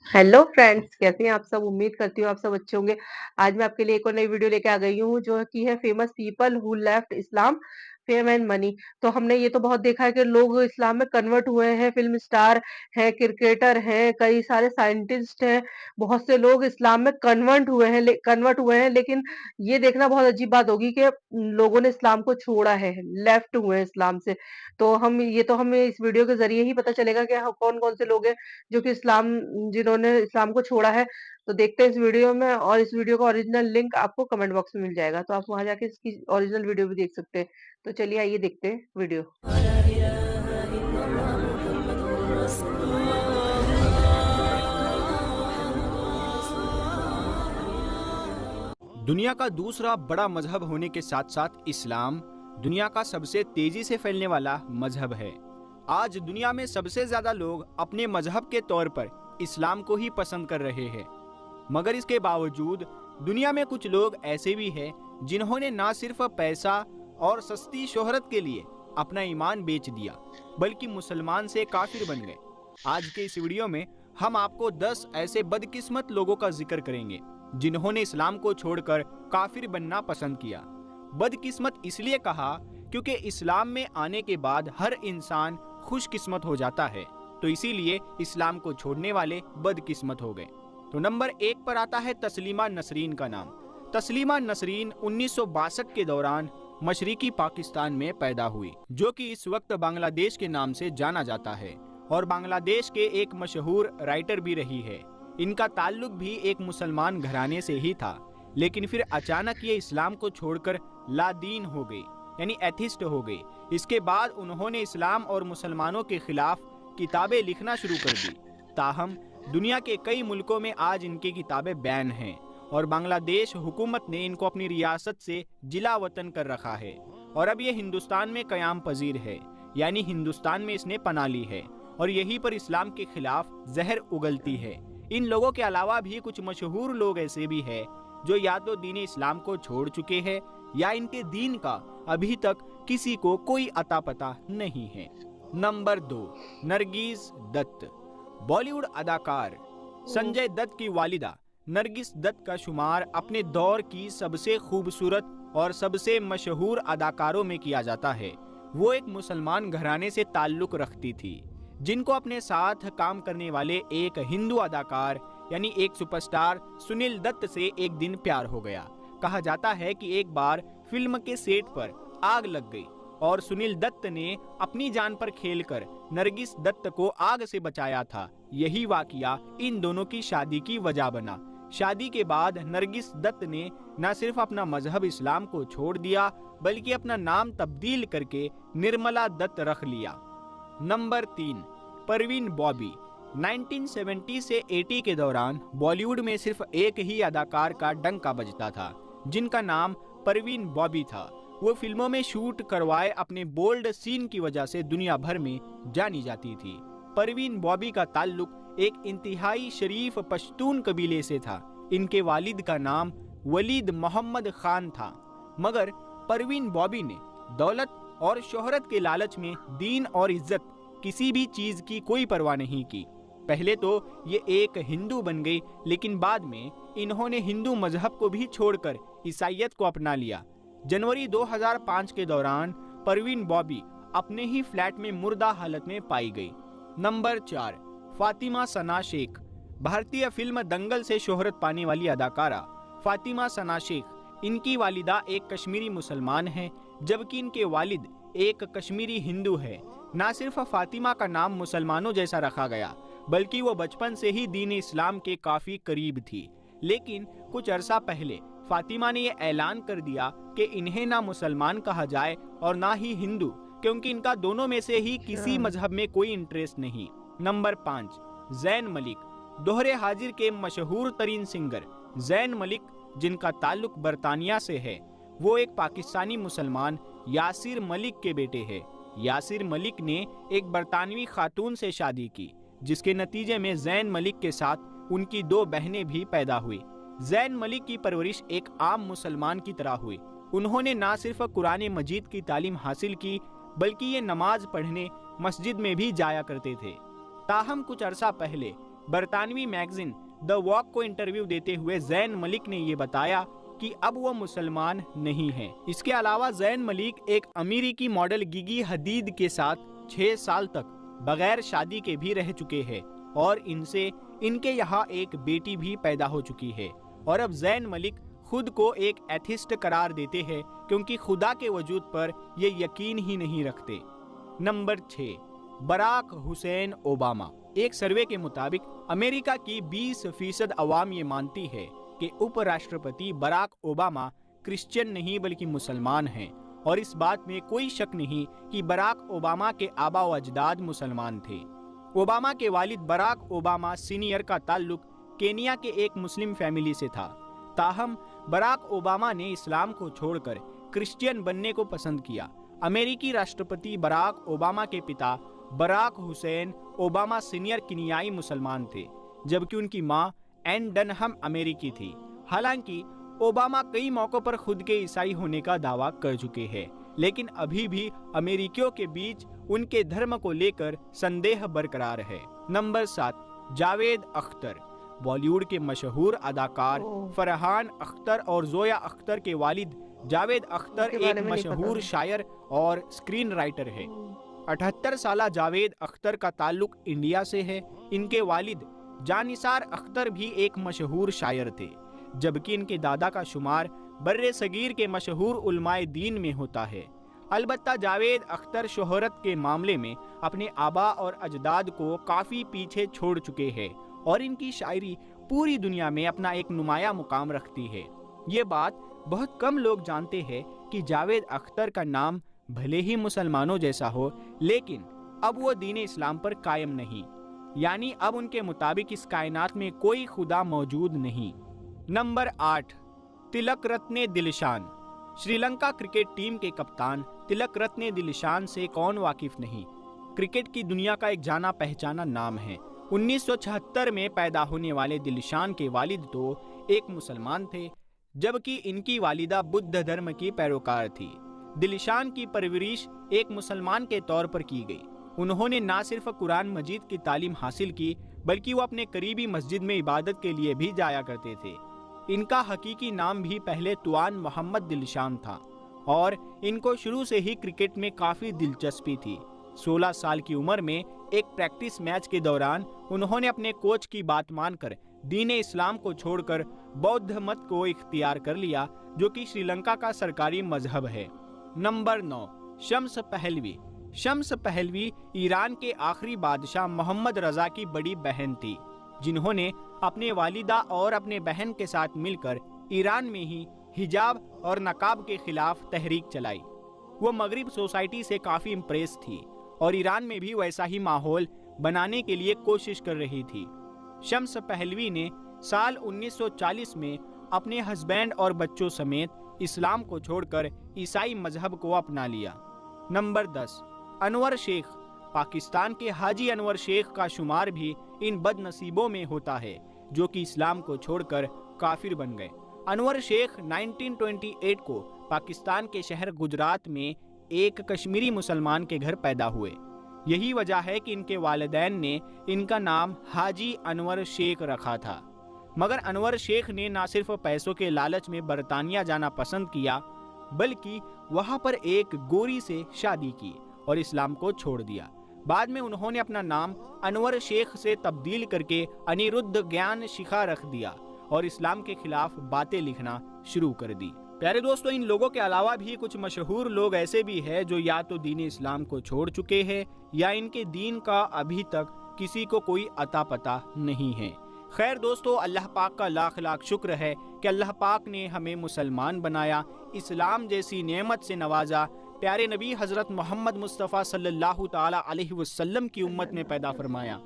Hello friends, कैसे हैं आप सब? उम्मीद करती हूँ आप सब अच्छे होंगे। आज मैं आपके लिए एक और नई वीडियो लेके आ गई हूँ जो कि है famous people who left Islam, fame and money. तो हमने ये तो बहुत देखा है कि लोग इस्लाम में कन्वर्ट हुए हैं, फिल्म स्टार हैं, क्रिकेटर हैं, कई सारे साइंटिस्ट हैं, बहुत से लोग इस्लाम में कन्वर्ट हुए हैं, लेकिन ये देखना बहुत अजीब बात होगी कि लोगों ने इस्लाम को छोड़ा है, लेफ्ट हुए हैं इस्लाम से। तो हमें इस वीडियो के ज़रिए ही पता चलेगा कि कौन-कौन से लोग हैं जो कि जिन्होंने इस्लाम को छोड़ा है। तो देखते हैं इस वीडियो में, और इस वीडियो का ओरिजिनल लिंक आपको कमेंट बॉक्स में मिल जाएगा, तो आप वहां जाके इसकी ओरिजिनल वीडियो भी देख सकते हैं। तो चलिए आइए देखते हैं वीडियो। दुनिया का दूसरा बड़ा मजहब होने के साथ साथ इस्लाम दुनिया का सबसे तेजी से फैलने वाला मजहब है। आज दुनिया में सबसे ज्यादा लोग अपने मजहब के तौर पर इस्लाम को ही पसंद कर रहे हैं। मगर इसके बावजूद दुनिया में कुछ लोग ऐसे भी हैं जिन्होंने ना सिर्फ पैसा और सस्ती शोहरत के लिए अपना ईमान बेच दिया, बल्कि मुसलमान से काफिर बन गए। आज के इस वीडियो में हम आपको 10 ऐसे बदकिस्मत लोगों का जिक्र करेंगे जिन्होंने इस्लाम को छोड़कर काफिर बनना पसंद किया। बदकिस्मत इसलिए कहा क्योंकि इस्लाम में आने के बाद हर इंसान खुशकिस्मत हो जाता है, तो इसीलिए इस्लाम को छोड़ने वाले बदकिस्मत हो गए। तो नंबर 1 पर आता है तस्लीमा नसरीन का नाम। तस्लीमा नसरीन 1962 के दौरान मशरिकी पाकिस्तान में पैदा हुई, जो कि इस वक्त बांग्लादेश के नाम से जाना जाता है और बांग्लादेश के एक मशहूर राइटर भी रही है। इनका ताल्लुक भी एक मुसलमान घराने से ही था, लेकिन फिर अचानक ये इस्लाम को छोड़कर लादीन हो गई, यानी एथिस्ट हो गई। इसके बाद उन्होंने इस्लाम और मुसलमानों के खिलाफ किताबें लिखना शुरू कर दी। ताहम दुनिया के कई मुल्कों में आज इनकी किताबें बैन हैं और बांग्लादेश हुकूमत ने इनको अपनी रियासत से जिला वतन कर रखा है और अब ये हिंदुस्तान में कयाम पजीर है, यानी हिंदुस्तान में इसने पनाह ली है और यहीं पर इस्लाम के खिलाफ जहर उगलती है। इन लोगों के अलावा भी कुछ मशहूर लोग ऐसे भी हैं जो या तो दीन इस्लाम को छोड़ चुके हैं या इनके दीन का अभी तक किसी को कोई अता पता नहीं है। नंबर 2, नरगिस दत्त। बॉलीवुड अदाकार संजय दत्त की वालिदा नरगिस दत्त का शुमार अपने दौर की सबसे खूबसूरत और सबसे मशहूर अदाकारों में किया जाता है। वो एक मुसलमान घराने से ताल्लुक रखती थी, जिनको अपने साथ काम करने वाले एक हिंदू अदाकार यानी एक सुपरस्टार सुनील दत्त से एक दिन प्यार हो गया। कहा जाता है कि एक बार फिल्म के सेट पर आग लग गई और सुनील दत्त ने अपनी जान पर खेलकर नरगिस दत्त को आग से बचाया था। यही वाकया इन दोनों की शादी की वजह बना। शादी के बाद नरगिस दत्त ने न सिर्फ अपना मजहब इस्लाम को छोड़ दिया, बल्कि अपना नाम तब्दील करके निर्मला दत्त रख लिया। नंबर 3, परवीन बॉबी। 1970 से 80 के दौरान बॉलीवुड में सिर्फ एक ही अदाकार का डंका बजता था, जिनका नाम परवीन बॉबी था। वो फिल्मों में शूट करवाए अपने बोल्ड सीन की वजह से दुनिया भर में जानी जाती थी। परवीन बॉबी का ताल्लुक एक इंतहाई शरीफ पश्तून कबीले से था। इनके वालिद का नाम वलीद मोहम्मद खान था, मगर परवीन बॉबी ने दौलत और शोहरत के लालच में दीन और इज्जत किसी भी चीज की कोई परवाह नहीं की। पहले तो ये एक हिंदू बन गई, लेकिन बाद में इन्होंने हिंदू मजहब को भी छोड़कर ईसाईयत को अपना लिया। जनवरी 2005 के दौरान परवीन बॉबी अपने ही फ्लैट में मुर्दा हालत में पाई गई। नंबर 4, फातिमा सना शेख। भारतीय फिल्म दंगल से शोहरत पाने वाली अदाकारा फातिमा सना शेख। इनकी वालिदा एक कश्मीरी मुसलमान है, जबकि इनके वालिद एक कश्मीरी हिंदू है। ना सिर्फ फातिमा का नाम मुसलमानों जैसा रखा गया, बल्कि वो बचपन से ही दीन इस्लाम के काफी करीब थी। लेकिन कुछ अरसा पहले फातिमा ने यह ऐलान कर दिया कि इन्हें ना मुसलमान कहा जाए और ना ही हिंदू, क्योंकि इनका दोनों में से ही किसी मजहब में कोई इंटरेस्ट नहीं। नंबर 5, जैन मलिक। दोहरे हाजिर के मशहूर तरीन सिंगर जैन मलिक, जिनका ताल्लुक बरतानिया से है, वो एक पाकिस्तानी मुसलमान यासिर मलिक के बेटे हैं। यासिर मलिक ने एक बरतानवी खातून से शादी की, जिसके नतीजे में जैन मलिक के साथ उनकी 2 बहनें भी पैदा हुई। जैन मलिक की परवरिश एक आम मुसलमान की तरह हुई। उन्होंने ना सिर्फ कुरान मजीद की तालीम हासिल की, बल्कि ये नमाज पढ़ने मस्जिद में भी जाया करते थे। ताहम कुछ अरसा पहले बरतानवी मैगजीन द वॉक को इंटरव्यू देते हुए जैन मलिक ने ये बताया कि अब वो मुसलमान नहीं है। इसके अलावा जैन मलिक एक अमेरिकी मॉडल गिगी हदीद के साथ 6 साल तक बगैर शादी के भी रह चुके हैं और इनसे इनके यहाँ एक बेटी भी पैदा हो चुकी है। और अब जैन मलिक खुद को एक एथिस्ट करार देते हैं क्योंकि खुदा के वजूद पर ये यकीन ही नहीं रखते। Number 6, Barack Hussein Obama. एक सर्वे के मुताबिक अमेरिका की 20% अवाम ये मानती है कि उपराष्ट्रपति बराक ओबामा क्रिश्चियन नहीं बल्कि मुसलमान हैं और इस बात में कोई शक नहीं कि बराक ओबामा के आबा व अजदाद मुसलमान थे। ओबामा के वालिद बराक ओबामा सीनियर का ताल्लुक केनिया के एक मुस्लिम फैमिली से था। ताहम बराक ओबामा ने इस्लाम को छोड़कर क्रिश्चियन बनने को पसंद किया। अमेरिकी राष्ट्रपति बराक ओबामा के पिता बराक हुसैन ओबामा सीनियर केनियाई मुसलमान थे, जबकि उनकी मां एन डनहम अमेरिकी थी। हालांकि ओबामा कई मौकों पर खुद के ईसाई होने का दावा कर चुके हैं, लेकिन अभी भी अमेरिकियों के बीच उनके धर्म को लेकर संदेह बरकरार है। नंबर 7, जावेद अख्तर। बॉलीवुड के मशहूर अदाकार फरहान अख्तर और जोया अख्तर के वालिद जावेद अख्तर एक मशहूर शायर और स्क्रीन राइटर है। 78 साला जावेद अख्तर का ताल्लुक इंडिया से है। इनके वालिद जानिसार अख्तर भी एक मशहूर शायर थे, जबकि इनके दादा का शुमार बर्रे सगीर के मशहूर उलमाए दीन में होता है। अलबत्ता जावेद अख्तर शोहरत के मामले में अपने आबा और अजदाद को काफ़ी पीछे छोड़ चुके हैं और इनकी शायरी पूरी दुनिया में अपना एक नुमाया मुकाम रखती है। ये बात बहुत कम लोग जानते हैं कि जावेद अख्तर का नाम भले ही मुसलमानों जैसा हो, लेकिन अब वो दीन इस्लाम पर कायम नहीं, यानी अब उनके मुताबिक इस कायनात में कोई खुदा मौजूद नहीं। नंबर 8, तिलक रत्ने दिलशान। श्रीलंका क्रिकेट टीम के कप्तान तिलक रत्ने दिलशान से कौन वाकिफ नहीं। क्रिकेट की दुनिया का एक जाना पहचाना नाम है। 1976 में पैदा होने वाले दिलशान के वालिद तो एक मुसलमान थे, जबकि इनकी वालिदा बुद्ध धर्म की पैरोकार थी। दिलशान की परवरिश एक मुसलमान के तौर पर की गई। उन्होंने ना सिर्फ कुरान मजीद की तालीम हासिल की, बल्कि वो अपने करीबी मस्जिद में इबादत के लिए भी जाया करते थे। इनका हकीकी नाम भी पहले तुआन मोहम्मद दिलशान था और इनको शुरू से ही क्रिकेट में काफ़ी दिलचस्पी थी। 16 साल की उम्र में एक प्रैक्टिस मैच के दौरान उन्होंने अपने कोच की बात मानकर दीन इस्लाम को छोड़कर बौद्ध मत को इख्तियार कर लिया, जो कि श्रीलंका का सरकारी मजहब है। Number 9, Shams Pahlavi. Shams Pahlavi Iran के आखिरी बादशाह मोहम्मद रजा की बड़ी बहन थी, जिन्होंने अपने वालिदा और अपने बहन के साथ मिलकर ईरान में ही हिजाब और नकाब के खिलाफ तहरीक चलाई। वो मगरिब सोसाइटी से काफ़ी इम्प्रेस थी और ईरान में भी वैसा ही माहौल बनाने के लिए कोशिश कर रही थी। शम्स पहलवी ने साल 1940 में अपने हस्बैंड और बच्चों समेत इस्लाम को छोड़कर ईसाई मजहब को अपना लिया। नंबर 10, अनवर शेख। पाकिस्तान के हाजी अनवर शेख का शुमार भी इन बदनसीबों में होता है जो कि इस्लाम को छोड़कर काफिर बन गए। अनवर शेख 1928 को पाकिस्तान के शहर गुजरात में एक कश्मीरी मुसलमान के घर पैदा हुए। यही वजह है कि इनके वालिदैन ने इनका नाम हाजी अनवर शेख रखा था। मगर अनवर शेख ने ना सिर्फ पैसों के लालच में बरतानिया जाना पसंद किया, बल्कि वहां पर एक गोरी से शादी की और इस्लाम को छोड़ दिया। बाद में उन्होंने अपना नाम अनवर शेख से तब्दील करके अनिरुद्ध ज्ञान शिखा रख दिया और इस्लाम के खिलाफ बातें लिखना शुरू कर दी। प्यारे दोस्तों, इन लोगों के अलावा भी कुछ मशहूर लोग ऐसे भी हैं जो या तो दीन इस्लाम को छोड़ चुके हैं या इनके दीन का अभी तक किसी को कोई अता पता नहीं है। खैर दोस्तों, अल्लाह पाक का लाख लाख शुक्र है कि अल्लाह पाक ने हमें मुसलमान बनाया, इस्लाम जैसी नेमत से नवाजा, प्यारे नबी हजरत मोहम्मद मुस्तफ़ा सल्लल्लाहु ताला अलैहि वसल्लम की उम्मत में पैदा फरमाया।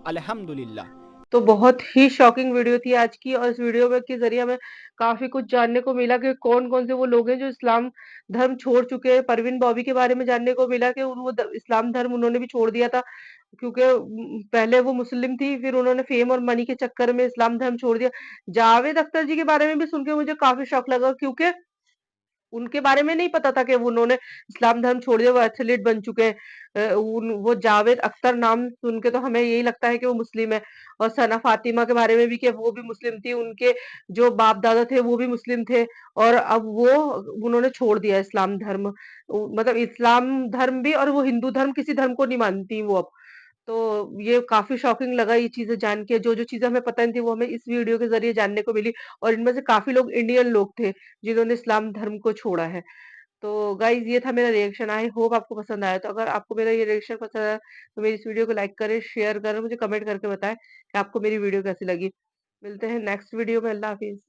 अल्हम्दुलिल्लाह। तो बहुत ही शॉकिंग वीडियो थी आज की और इस वीडियो में के ज़रिए हमें काफ़ी कुछ जानने को मिला कि कौन-कौन से वो लोग हैं जो इस्लाम धर्म छोड़ चुके हैं। परवीन बॉबी के बारे में जानने को मिला कि वो द इस्लाम धर्म उन्होंने भी छोड़ दिया था क्योंकि पहले वो मुस्लिम थी, फिर उन्होंने फ़ेम और मनी के चक्कर में इस्लाम धर्म छोड़ दिया। जावेद अख्तर जी के बारे में भी सुन के मुझे काफ़ी शॉक लगा क्योंकि उनके बारे में नहीं पता था कि वो उन्होंने इस्लाम धर्म छोड़ दिया, वो एथलीट बन चुके हैं। वो जावेद अख्तर नाम सुन के तो हमें यही लगता है कि वो मुस्लिम है। और सना फातिमा के बारे में भी कि वो भी मुस्लिम थी, उनके जो बाप दादा थे वो भी मुस्लिम थे, और अब वो उन्होंने छोड़ दिया इस्लाम धर्म। मतलब इस्लाम धर्म भी, और वो हिंदू धर्म, किसी धर्म को नहीं मानती वो अब। तो ये काफ़ी शॉकिंग लगा ये चीज़ें जान के, जो-जो चीज़ें हमें पता नहीं थी वो हमें इस वीडियो के ज़रिए जानने को मिली, और इनमें से काफ़ी लोग इंडियन लोग थे, जिन्होंने इस्लाम धर्म को छोड़ा है। तो गाइज़ ये था मेरा रिएक्शन, आई होप आपको पसंद आया। तो अगर आपको मेरा ये रिएक्शन पसंद आया, तो मेरी इस वीडियो को लाइक करें, शेयर करें, मुझे कमेंट करके बताएँ कि आपको मेरी वीडियो कैसी लगी। मिलते हैं नेक्स्ट वीडियो में, अल्लाह हाफ़िज़।